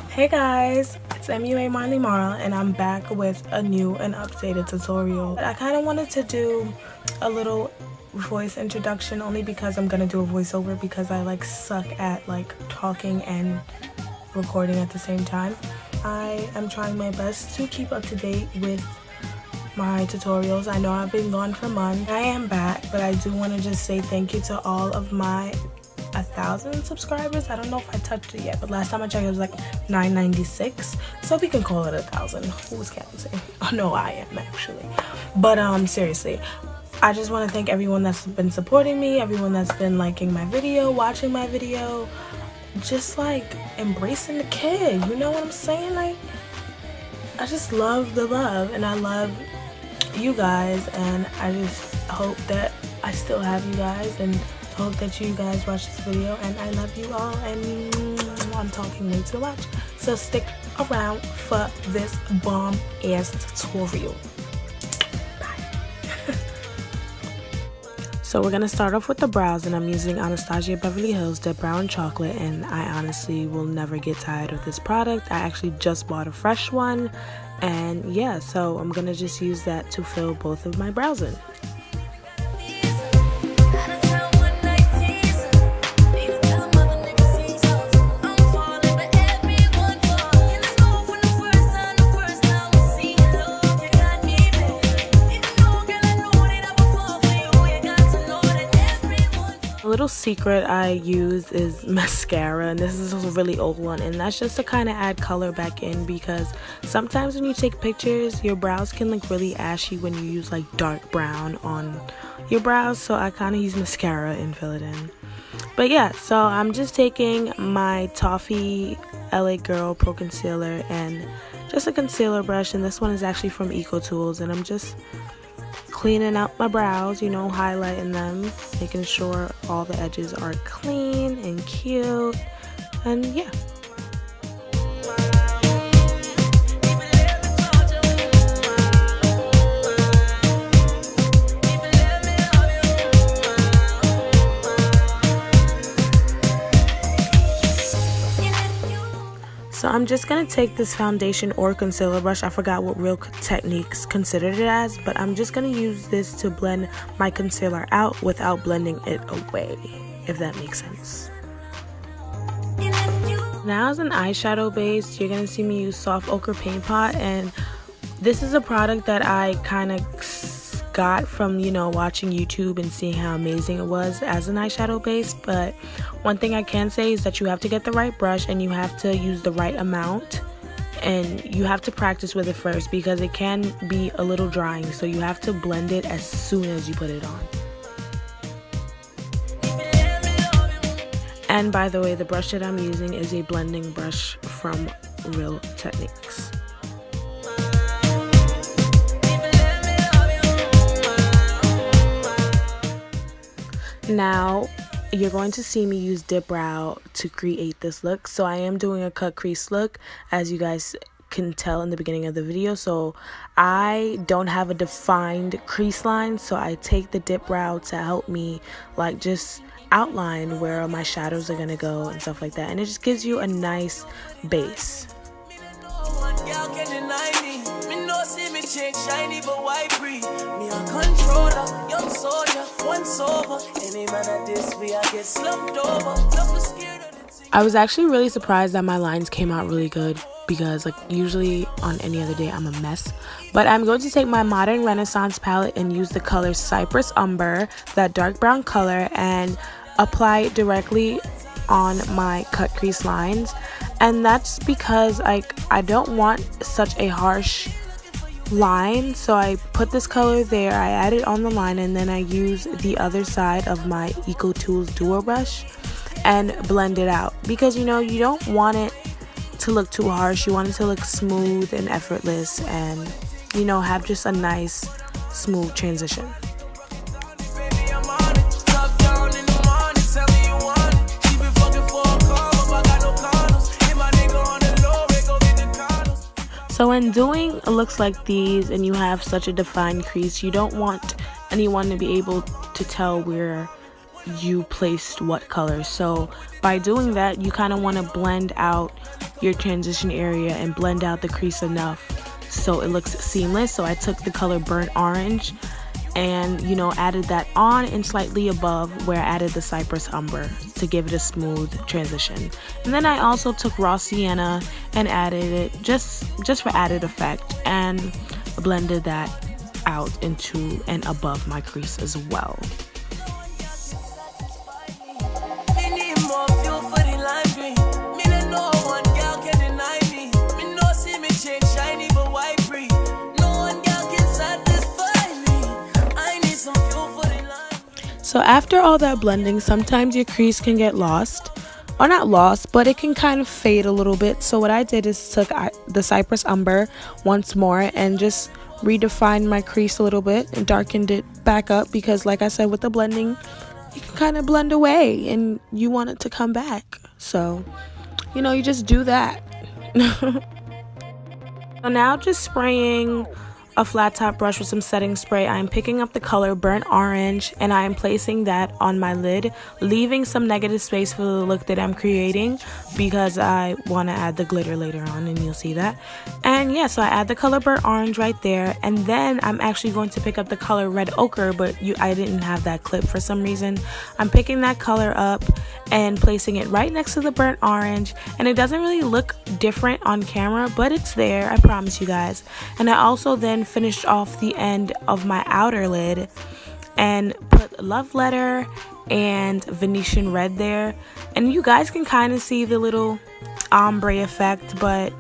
Hey guys, it's MUA Marley Mara and I'm back with a new and updated tutorial. I kind of wanted to do a little voice introduction only because I'm gonna do a voiceover because I suck at talking and recording at the same time. I am trying my best to keep up to date with my tutorials. I know I've been gone for months. I am back, but I do want to just say thank you to all of my 1,000 subscribers. I don't know if I touched it yet, but last time I checked it was 996, so we can call it 1,000. Who's counting? Oh no, I am actually. But seriously, I just want to thank everyone that's been supporting me, everyone that's been liking my video, watching my video, just embracing the kid, you know what I'm saying? I just love the love and I love you guys, and I just hope that I still have you guys and hope that you guys watch this video, and I love you all, and I'm talking way too much, so stick around for this bomb ass tutorial. Bye. So we're gonna start off with the brows, and I'm using Anastasia Beverly Hills Dip Brow and Chocolate, and I honestly will never get tired of this product. I actually just bought a fresh one, and yeah, so I'm gonna just use that to fill both of my brows in. A little secret I use is mascara, and this is a really old one, and that's just to kind of add color back in, because sometimes when you take pictures your brows can look really ashy when you use dark brown on your brows, so I kind of use mascara and fill it in. But yeah, so I'm just taking my Toffee LA Girl Pro Concealer and just a concealer brush, and this one is actually from Eco Tools, and I'm just cleaning out my brows, you know, highlighting them, making sure all the edges are clean and cute, and yeah. So I'm just going to take this foundation or concealer brush, I forgot what Real Techniques considered it as, but I'm just going to use this to blend my concealer out without blending it away, if that makes sense. Now as an eyeshadow base, you're going to see me use Soft Ochre Paint Pot, and this is a product that I kind of got from, you know, watching YouTube and seeing how amazing it was as an eyeshadow base. But one thing I can say is that you have to get the right brush and you have to use the right amount, and you have to practice with it first because it can be a little drying, so you have to blend it as soon as you put it on. And by the way, the brush that I'm using is a blending brush from Real Techniques. Now you're going to see me use Dip Brow to create this look. So I am doing a cut crease look, as you guys can tell in the beginning of the video. So I don't have a defined crease line, so I take the Dip Brow to help me just outline where my shadows are gonna go and stuff like that, and it just gives you a nice base. I was actually really surprised that my lines came out really good, because usually on any other day I'm a mess. But I'm going to take my Modern Renaissance palette and use the color Cypress Umber, that dark brown color, and apply it directly on my cut crease lines. And that's because I don't want such a harsh line, so I put this color there, I add it on the line, and then I use the other side of my Eco Tools Duo brush and blend it out, because you know, you don't want it to look too harsh, you want it to look smooth and effortless, and you know, have just a nice smooth transition. So when doing looks like these and you have such a defined crease, you don't want anyone to be able to tell where you placed what color. So by doing that, you kind of want to blend out your transition area and blend out the crease enough so it looks seamless. So I took the color burnt orange and, you know, added that on and slightly above where I added the cypress umber to give it a smooth transition. And then I also took raw sienna and added it just for added effect, and blended that out into and above my crease as well. So after all that blending, sometimes your crease can get lost, or not lost, but it can kind of fade a little bit. So what I did is took the cypress umber once more and just redefined my crease a little bit and darkened it back up, because like I said, with the blending, it can kind of blend away and you want it to come back. So, you know, you just do that. So now just spraying a flat top brush with some setting spray, I'm picking up the color burnt orange and I am placing that on my lid, leaving some negative space for the look that I'm creating because I want to add the glitter later on, and you'll see that. And yeah, so I add the color burnt orange right there, and then I'm actually going to pick up the color red ochre, but I didn't have that clip for some reason. I'm picking that color up and placing it right next to the burnt orange, and it doesn't really look different on camera, but it's there, I promise you guys. And I also then finished off the end of my outer lid and put love letter and Venetian red there, and you guys can kind of see the little ombre effect, but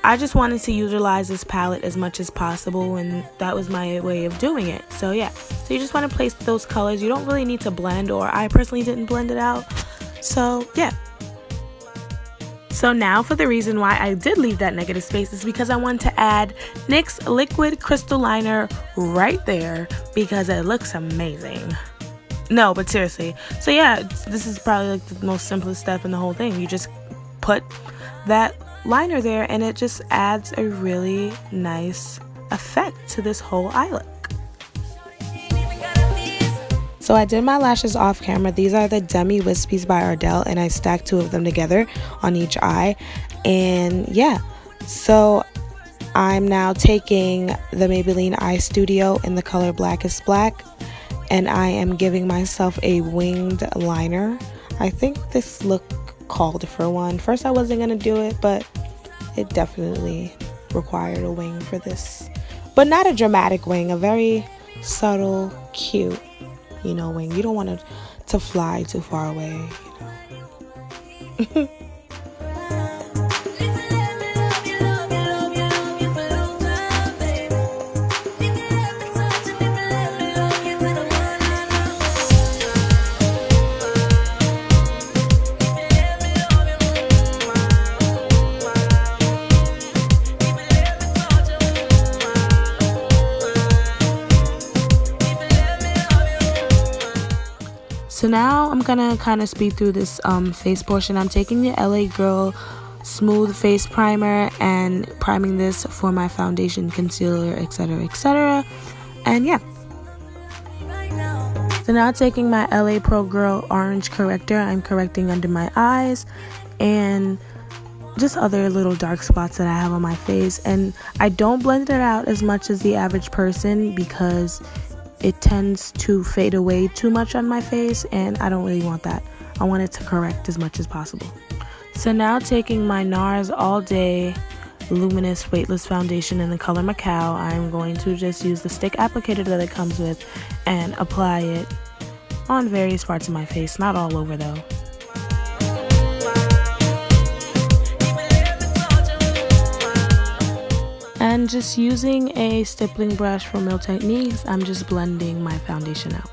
I just wanted to utilize this palette as much as possible, and that was my way of doing it. So yeah, so you just want to place those colors. You don't really need to blend, or I personally didn't blend it out. So yeah. So now for the reason why I did leave that negative space is because I wanted to add NYX liquid crystal liner right there because it looks amazing. No, but seriously. So yeah, this is probably like the most simplest step in the whole thing. You just put that liner there and it just adds a really nice effect to this whole eye look. So I did my lashes off camera. These are the Demi Wispies by Ardell, and I stacked 2 of them together on each eye. And yeah, so I'm now taking the Maybelline Eye Studio in the color Blackest Black, and I am giving myself a winged liner. I think this look called for one. First I wasn't gonna do it, but it definitely required a wing for this, but not a dramatic wing, a very subtle, cute, you know, wing. You don't want it to fly too far away, you know. So now I'm gonna kind of speed through this face portion. I'm taking the LA Girl Smooth Face Primer and priming this for my foundation, concealer, etc, etc. And yeah. So now taking my LA Pro Girl Orange Corrector, I'm correcting under my eyes and just other little dark spots that I have on my face. And I don't blend it out as much as the average person because it tends to fade away too much on my face, and I don't really want that. I want it to correct as much as possible. So now taking my NARS All Day Luminous Weightless Foundation in the color Macao, I'm going to just use the stick applicator that it comes with and apply it on various parts of my face, not all over though. And just using a stippling brush from Real Techniques, I'm just blending my foundation out.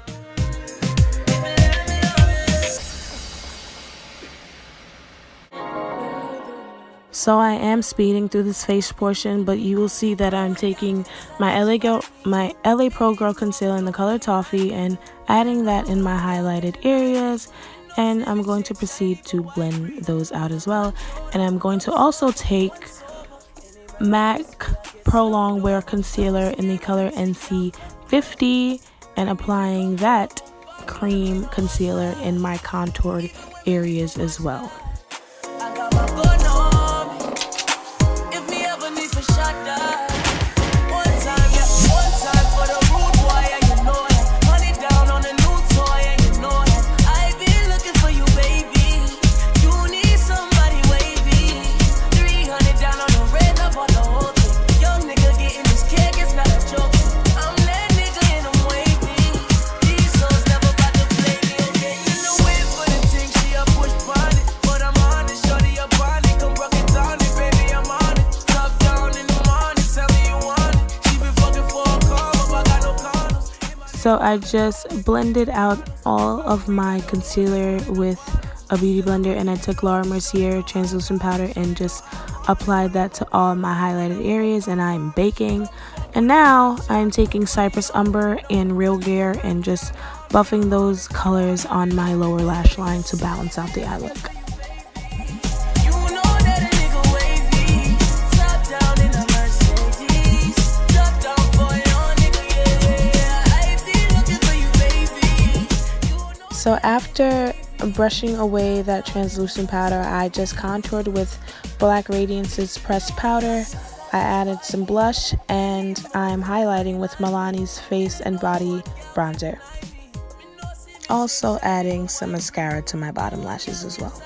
So I am speeding through this face portion, but you will see that I'm taking my LA Pro Girl Concealer in the color Toffee and adding that in my highlighted areas. And I'm going to proceed to blend those out as well. And I'm going to also take MAC Pro Longwear Concealer in the color NC50 and applying that cream concealer in my contoured areas as well. So I just blended out all of my concealer with a beauty blender, and I took Laura Mercier translucent powder and just applied that to all my highlighted areas, and I'm baking. And now I'm taking Cypress Umber and Real Gear and just buffing those colors on my lower lash line to balance out the eye look. So after brushing away that translucent powder, I just contoured with Black Radiance's pressed powder. I added some blush, and I'm highlighting with Milani's Face and Body bronzer. Also adding some mascara to my bottom lashes as well.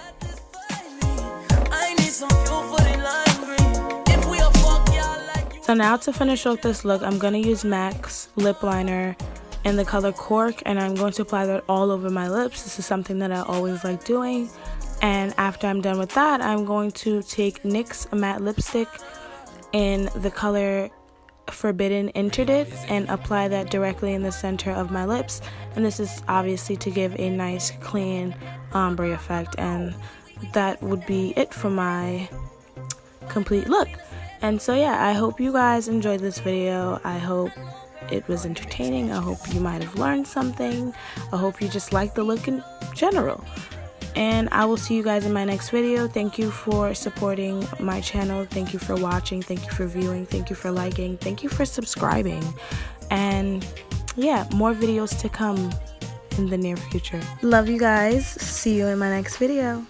So now to finish off this look, I'm going to use MAC's lip liner in the color Cork, and I'm going to apply that all over my lips. This is something that I always like doing. And after I'm done with that, I'm going to take NYX matte lipstick in the color Forbidden Interdit and apply that directly in the center of my lips. And this is obviously to give a nice clean ombre effect, and that would be it for my complete look. And so yeah, I hope you guys enjoyed this video. I hope it was entertaining. I hope you might have learned something. I hope you just like the look in general. And I will see you guys in my next video. Thank you for supporting my channel. Thank you for watching. Thank you for viewing. Thank you for liking. Thank you for subscribing. And yeah, more videos to come in the near future. Love you guys. See you in my next video.